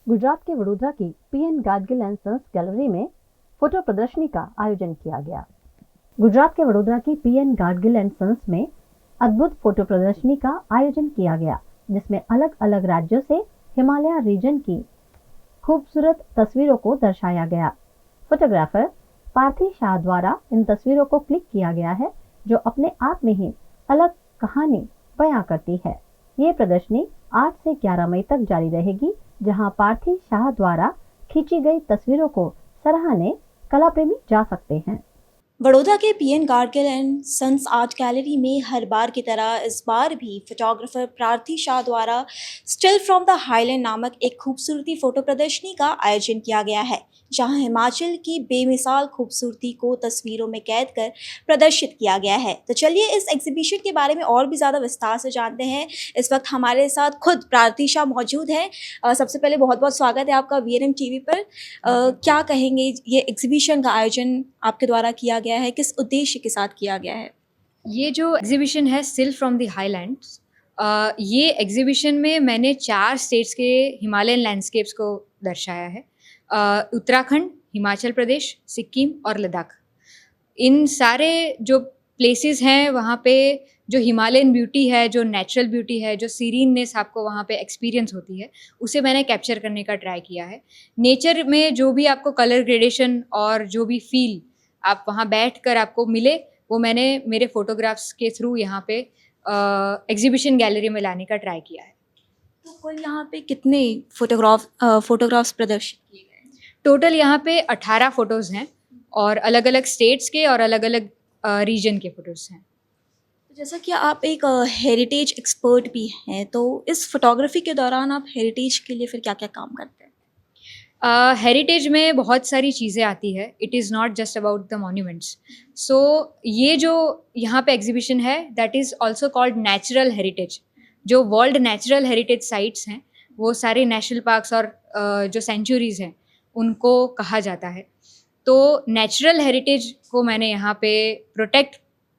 गुजरात के वडोदरा की PN Gadgil and sons gallery में फोटो प्रदर्शनी का आयोजन किया गया। गुजरात के वडोदरा की पीएन गाडगिल एंड सन्स में अद्भुत फोटो प्रदर्शनी का आयोजन किया गया, जिसमें अलग अलग राज्यों से हिमालय रीजन की खूबसूरत तस्वीरों को दर्शाया गया। फोटोग्राफर पार्थी शाह द्वारा इन तस्वीरों को क्लिक किया गया है, जो अपने आप में ही अलग कहानी बयां करती है। ये प्रदर्शनी 8 से 11 मई तक जारी रहेगी, जहां पार्थी शाह द्वारा खींची गई तस्वीरों को सराहने कला प्रेमी जा सकते हैं। बड़ौदा के PN Gadgil and sons art gallery में हर बार की तरह इस बार भी फोटोग्राफर पार्थी शाह द्वारा स्टिल फ्रॉम द हाईलैंड नामक एक खूबसूरती फोटो प्रदर्शनी का आयोजन किया गया है, जहां हिमाचल की बेमिसाल खूबसूरती को तस्वीरों में कैद कर प्रदर्शित किया गया है। तो चलिए इस एग्जीबिशन के बारे में और भी ज़्यादा विस्तार से जानते हैं। इस वक्त हमारे साथ खुद पार्थी शाह मौजूद हैं। सबसे पहले बहुत बहुत स्वागत है आपका वीएनएम टीवी पर। क्या कहेंगे, ये एग्जीबिशन का आयोजन आपके द्वारा किया गया है, किस उद्देश्य के साथ किया गया है? ये जो एग्जीबिशन है स्टिल फ्रॉम द हाईलैंड्स, ये एग्जीबिशन में मैंने 4 स्टेट्स के हिमालयन लैंडस्केप्स को दर्शाया है। उत्तराखंड, हिमाचल प्रदेश, सिक्किम और लद्दाख। इन सारे जो प्लेसेस हैं वहाँ पे जो हिमालयन ब्यूटी है, जो नेचुरल ब्यूटी है, जो सीरीननेस आपको वहाँ पे एक्सपीरियंस होती है, उसे मैंने कैप्चर करने का ट्राई किया है। नेचर में जो भी आपको कलर ग्रेडेशन और जो भी फील आप वहाँ बैठ कर आपको मिले, वो मैंने मेरे फोटोग्राफ्स के थ्रू यहाँ पे एग्जीबिशन गैलरी में लाने का ट्राई किया है। तो कुल यहाँ पे कितने फोटोग्राफ्स प्रदर्शित किए गए हैं? टोटल यहाँ पे 18 फोटोज़ हैं और अलग अलग स्टेट्स के और अलग अलग रीजन के फोटोज़ हैं। तो जैसा कि आप एक हेरिटेज एक्सपर्ट भी हैं, तो इस फोटोग्राफी के दौरान आप हेरिटेज के लिए फिर क्या क्या काम करते हैं? हेरिटेज में बहुत सारी चीज़ें आती है। It is not just about the monuments. So ये जो यहाँ पे एग्जीबिशन है that is also called natural heritage. जो वर्ल्ड नेचुरल हेरिटेज साइट्स हैं वो सारे नेशनल पार्क्स और जो सेंचुरीज़ हैं उनको कहा जाता है। तो नेचुरल हेरिटेज को मैंने यहाँ पे प्रोटेक्ट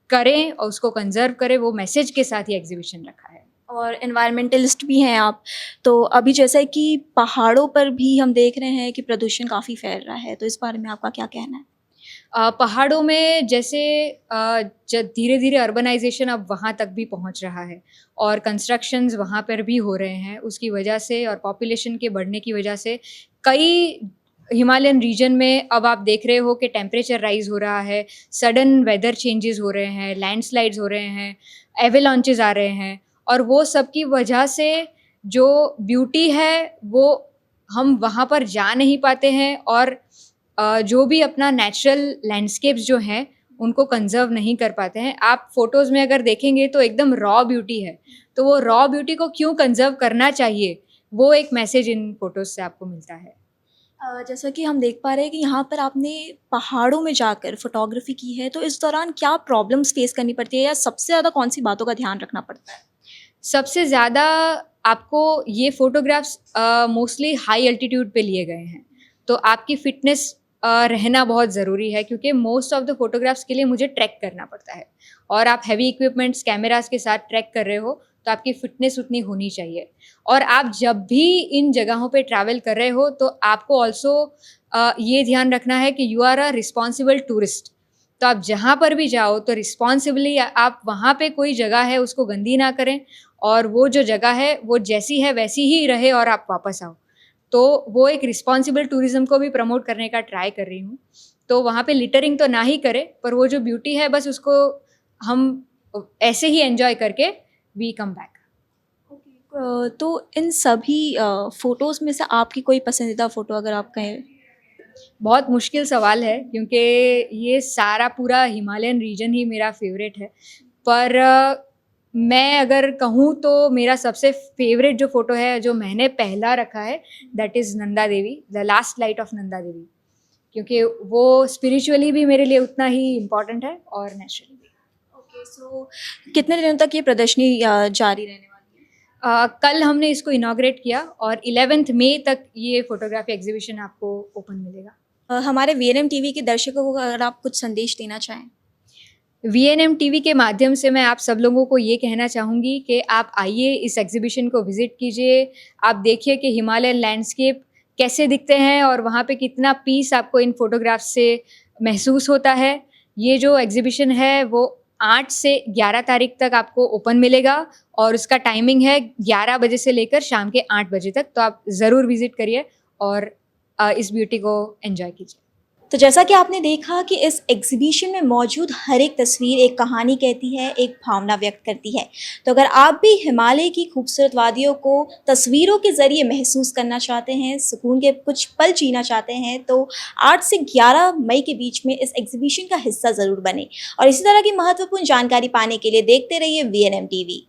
करें और उसको कंजर्व करें, वो मैसेज के साथ ही एग्जीबिशन रखा है। और एनवायरमेंटलिस्ट भी हैं आप, तो अभी जैसा कि पहाड़ों पर भी हम देख रहे हैं कि प्रदूषण काफ़ी फैल रहा है, तो इस बारे में आपका क्या कहना है? पहाड़ों में जैसे जब धीरे धीरे अर्बनाइजेशन अब वहाँ तक भी पहुँच रहा है और कंस्ट्रक्शंस वहाँ पर भी हो रहे हैं, उसकी वजह से और पॉपुलेशन के बढ़ने की वजह से कई हिमालयन रीजन में अब आप देख रहे हो कि टेम्परेचर राइज हो रहा है, सडन वेदर चेंजेस हो रहे हैं, लैंडस्लाइड्स हो रहे हैं, एवेलांचेस आ रहे हैं, और वो सब की वजह से जो ब्यूटी है वो हम वहाँ पर जा नहीं पाते हैं और जो भी अपना नेचुरल लैंडस्केप्स जो हैं उनको कंजर्व नहीं कर पाते हैं। आप फोटोज़ में अगर देखेंगे तो एकदम रॉ ब्यूटी है, तो वो रॉ ब्यूटी को क्यों कंजर्व करना चाहिए, वो एक मैसेज इन फोटोज़ से आपको मिलता है। जैसा कि हम देख पा रहे हैं कि यहाँ पर आपने पहाड़ों में जाकर फोटोग्राफी की है, तो इस दौरान क्या प्रॉब्लम्स फेस करनी पड़ती है या सबसे ज़्यादा कौन-सी बातों का ध्यान रखना पड़ता है? सबसे ज़्यादा आपको ये फ़ोटोग्राफ्स मोस्टली हाई एल्टीट्यूड पे लिए गए हैं, तो आपकी फ़िटनेस रहना बहुत ज़रूरी है, क्योंकि मोस्ट ऑफ द फ़ोटोग्राफ्स के लिए मुझे ट्रैक करना पड़ता है और आप हैवी इक्विपमेंट्स कैमरास के साथ ट्रैक कर रहे हो तो आपकी फ़िटनेस उतनी होनी चाहिए। और आप जब भी इन जगहों पे ट्रैवल कर रहे हो तो आपको ऑल्सो ये ध्यान रखना है कि you are a responsible tourist. तो आप जहाँ पर भी जाओ तो रिस्पॉन्सिबली आप वहाँ पे कोई जगह है उसको गंदी ना करें, और वो जो जगह है वो जैसी है वैसी ही रहे और आप वापस आओ। तो वो एक रिस्पॉन्सिबल टूरिज़्म को भी प्रमोट करने का ट्राई कर रही हूँ। तो वहाँ पे लिटरिंग तो ना ही करें, पर वो जो ब्यूटी है बस उसको हम ऐसे ही एन्जॉय करके वी कम बैक। तो इन सभी फ़ोटोज़ में से आपकी कोई पसंदीदा फ़ोटो अगर आप कहें? बहुत मुश्किल सवाल है, क्योंकि ये सारा पूरा हिमालयन रीजन ही मेरा फेवरेट है। पर मैं अगर कहूँ तो मेरा सबसे फेवरेट जो फ़ोटो है जो मैंने पहला रखा है that is Nanda Devi, the last light of Nanda Devi, क्योंकि वो स्पिरिचुअली भी मेरे लिए उतना ही इम्पोर्टेंट है और नेचुरली भी। ओके, सो कितने दिनों तक ये प्रदर्शनी जारी रहने वाली है? कल हमने इसको इनॉग्रेट किया और 11th मई तक ये फ़ोटोग्राफी एग्जीबिशन आपको ओपन मिलेगा। हमारे वीएनएम टीवी के दर्शकों को अगर आप कुछ संदेश देना चाहें? वीएनएम टीवी के माध्यम से मैं आप सब लोगों को ये कहना चाहूँगी कि आप आइए, इस एग्जीबिशन को विज़िट कीजिए। आप देखिए कि हिमालयन लैंडस्केप कैसे दिखते हैं और वहाँ पे कितना पीस आपको इन फोटोग्राफ्स से महसूस होता है। ये जो एग्जीबिशन है वो 8 से 11 तारीख तक आपको ओपन मिलेगा और उसका टाइमिंग है 11 बजे से लेकर शाम के 8 बजे तक। तो आप ज़रूर विजिट करिए और इस ब्यूटी को एंजॉय कीजिए। तो जैसा कि आपने देखा कि इस एग्जीबिशन में मौजूद हर एक तस्वीर एक कहानी कहती है, एक भावना व्यक्त करती है। तो अगर आप भी हिमालय की खूबसूरत वादियों को तस्वीरों के ज़रिए महसूस करना चाहते हैं, सुकून के कुछ पल जीना चाहते हैं, तो 8 से 11 मई के बीच में इस एग्जीबिशन का हिस्सा ज़रूर बने। और इसी तरह की महत्वपूर्ण जानकारी पाने के लिए देखते रहिए VNM TV।